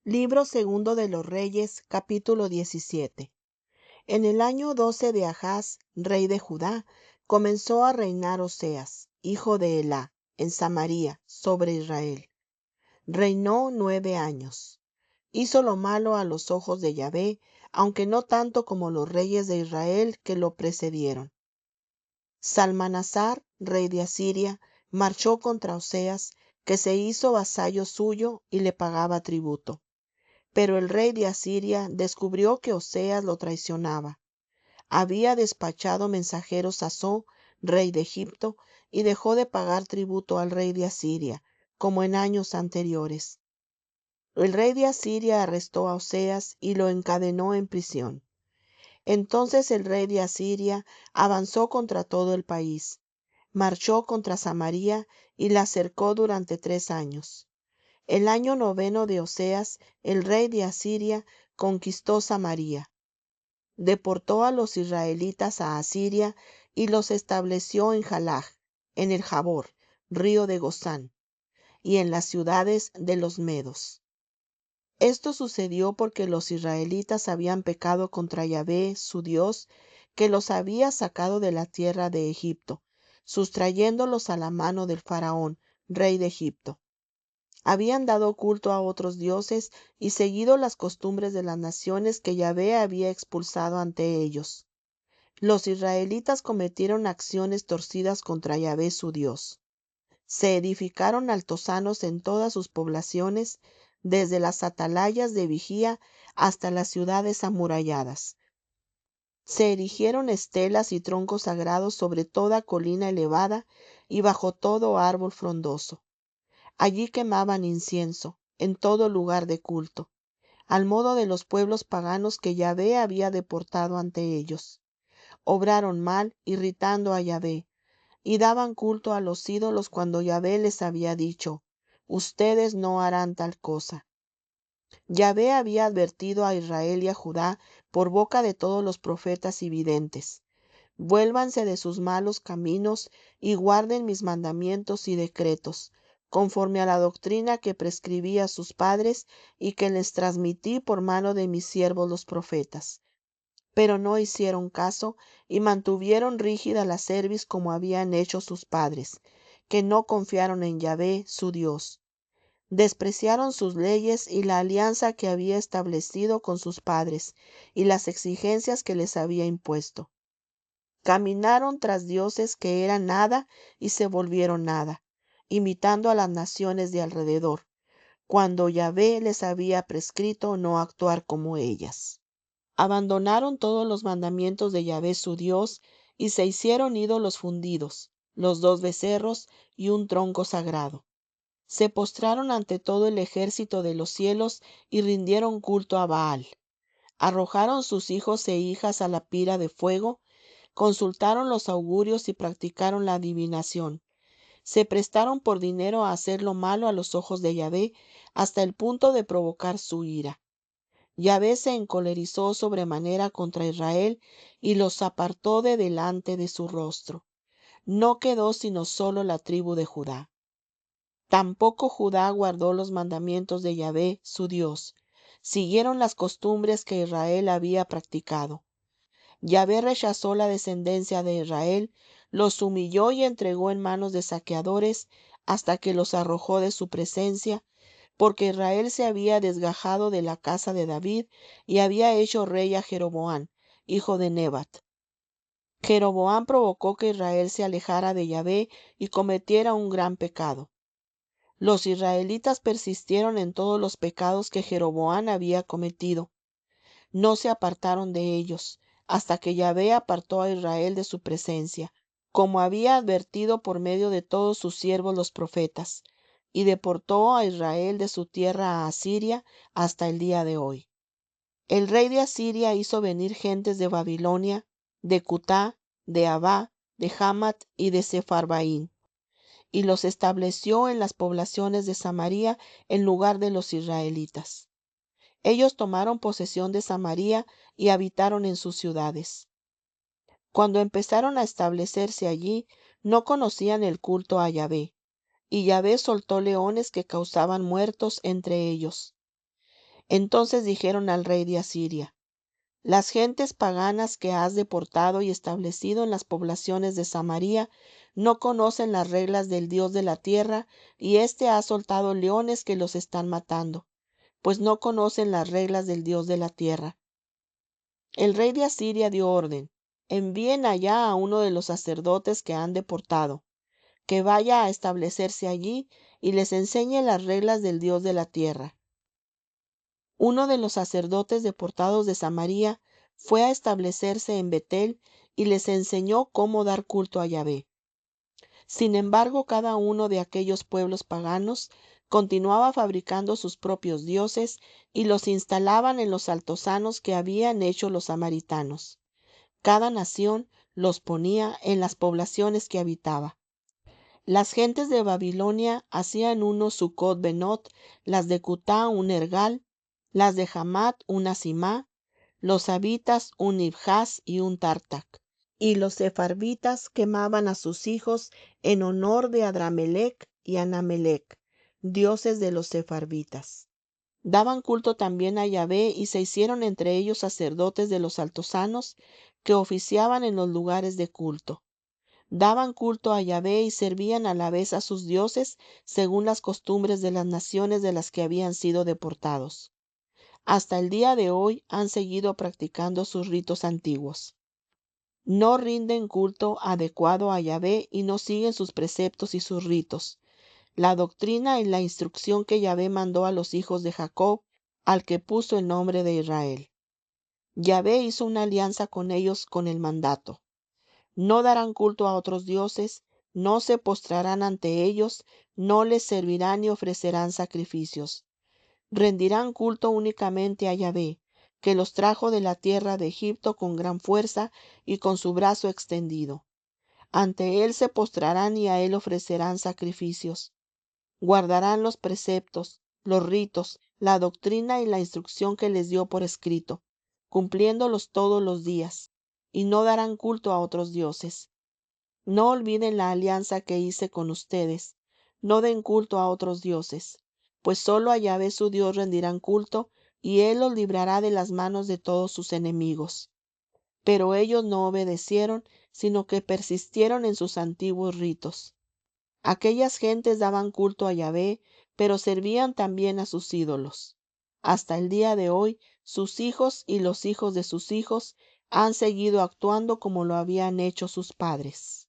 Libro segundo de los Reyes, capítulo 17. En el año 12 de Achz, rey de Judá, comenzó a reinar Oseas, hijo de Elá, en Samaria, sobre Israel. Reinó 9 años. Hizo lo malo a los ojos de Yahvé, aunque no tanto como los reyes de Israel que lo precedieron. Salmanasar, rey de Asiria, marchó contra Oseas, que se hizo vasallo suyo y le pagaba tributo. Pero el rey de Asiria descubrió que Oseas lo traicionaba. Había despachado mensajeros a So, rey de Egipto, y dejó de pagar tributo al rey de Asiria, como en años anteriores. El rey de Asiria arrestó a Oseas y lo encadenó en prisión. Entonces el rey de Asiria avanzó contra todo el país, marchó contra Samaria y la cercó durante 3 años. El año 9 de Oseas, el rey de Asiria conquistó Samaria. Deportó a los israelitas a Asiria y los estableció en Jalaj, en el Jabor, río de Gozán, y en las ciudades de los medos. Esto sucedió porque los israelitas habían pecado contra Yahvé, su Dios, que los había sacado de la tierra de Egipto, sustrayéndolos a la mano del faraón, rey de Egipto. Habían dado culto a otros dioses y seguido las costumbres de las naciones que Yahvé había expulsado ante ellos. Los israelitas cometieron acciones torcidas contra Yahvé su Dios. Se edificaron altosanos en todas sus poblaciones, desde las atalayas de vigía hasta las ciudades amuralladas. Se erigieron estelas y troncos sagrados sobre toda colina elevada y bajo todo árbol frondoso. Allí quemaban incienso, en todo lugar de culto, al modo de los pueblos paganos que Yahvé había deportado ante ellos. Obraron mal, irritando a Yahvé, y daban culto a los ídolos cuando Yahvé les había dicho: ustedes no harán tal cosa. Yahvé había advertido a Israel y a Judá por boca de todos los profetas y videntes: vuélvanse de sus malos caminos y guarden mis mandamientos y decretos, conforme a la doctrina que prescribí a sus padres y que les transmití por mano de mis siervos los profetas. Pero no hicieron caso y mantuvieron rígida la cerviz como habían hecho sus padres, que no confiaron en Yahvé, su Dios. Despreciaron sus leyes y la alianza que había establecido con sus padres y las exigencias que les había impuesto. Caminaron tras dioses que eran nada y se volvieron nada, imitando a las naciones de alrededor, cuando Yahvé les había prescrito no actuar como ellas. Abandonaron todos los mandamientos de Yahvé su Dios y se hicieron ídolos fundidos, los 2 becerros y un tronco sagrado. Se postraron ante todo el ejército de los cielos y rindieron culto a Baal. Arrojaron sus hijos e hijas a la pira de fuego, consultaron los augurios y practicaron la adivinación. Se prestaron por dinero a hacer lo malo a los ojos de Yahvé, hasta el punto de provocar su ira. Yahvé se encolerizó sobremanera contra Israel y los apartó de delante de su rostro. No quedó sino solo la tribu de Judá. Tampoco Judá guardó los mandamientos de Yahvé, su Dios. Siguieron las costumbres que Israel había practicado. Yahvé rechazó la descendencia de Israel, los humilló y entregó en manos de saqueadores hasta que los arrojó de su presencia, porque Israel se había desgajado de la casa de David y había hecho rey a Jeroboam, hijo de Nebat. Jeroboam provocó que Israel se alejara de Yahvé y cometiera un gran pecado. Los israelitas persistieron en todos los pecados que Jeroboam había cometido. No se apartaron de ellos, hasta que Yahvé apartó a Israel de su presencia, como había advertido por medio de todos sus siervos los profetas, y deportó a Israel de su tierra a Asiria hasta el día de hoy. El rey de Asiria hizo venir gentes de Babilonia, de Cutá, de Abá, de Hamat y de Sepharvaim, y los estableció en las poblaciones de Samaria en lugar de los israelitas. Ellos tomaron posesión de Samaria y habitaron en sus ciudades. Cuando empezaron a establecerse allí, no conocían el culto a Yahvé, y Yahvé soltó leones que causaban muertos entre ellos. Entonces dijeron al rey de Asiria: las gentes paganas que has deportado y establecido en las poblaciones de Samaria no conocen las reglas del Dios de la tierra, y éste ha soltado leones que los están matando, pues no conocen las reglas del Dios de la tierra. El rey de Asiria dio orden: envíen allá a uno de los sacerdotes que han deportado, que vaya a establecerse allí y les enseñe las reglas del Dios de la tierra. Uno de los sacerdotes deportados de Samaria fue a establecerse en Betel y les enseñó cómo dar culto a Yahvé. Sin embargo, cada uno de aquellos pueblos paganos continuaba fabricando sus propios dioses y los instalaban en los altosanos que habían hecho los samaritanos. Cada nación los ponía en las poblaciones que habitaba. Las gentes de Babilonia hacían unos Sucot Benot, las de Cutá un Ergal, las de Hamat una Simá, los habitas un Ibhaz y un Tartac. Y los sefarvitas quemaban a sus hijos en honor de Adramelech y Anamelech, dioses de los sefarvitas. Daban culto también a Yahvé y se hicieron entre ellos sacerdotes de los altosanos que oficiaban en los lugares de culto. Daban culto a Yahvé y servían a la vez a sus dioses según las costumbres de las naciones de las que habían sido deportados. Hasta el día de hoy han seguido practicando sus ritos antiguos. No rinden culto adecuado a Yahvé y no siguen sus preceptos y sus ritos, la doctrina y la instrucción que Yahvé mandó a los hijos de Jacob, al que puso el nombre de Israel. Yahvé hizo una alianza con ellos con el mandato: no darán culto a otros dioses, no se postrarán ante ellos, no les servirán ni ofrecerán sacrificios. Rendirán culto únicamente a Yahvé, que los trajo de la tierra de Egipto con gran fuerza y con su brazo extendido. Ante él se postrarán y a él ofrecerán sacrificios. Guardarán los preceptos, los ritos, la doctrina y la instrucción que les dio por escrito, cumpliéndolos todos los días, y no darán culto a otros dioses. No olviden la alianza que hice con ustedes. No den culto a otros dioses, pues solo a Yahvé su Dios rendirán culto, y él los librará de las manos de todos sus enemigos. Pero ellos no obedecieron, sino que persistieron en sus antiguos ritos. Aquellas gentes daban culto a Yahvé, pero servían también a sus ídolos. Hasta el día de hoy, sus hijos y los hijos de sus hijos han seguido actuando como lo habían hecho sus padres.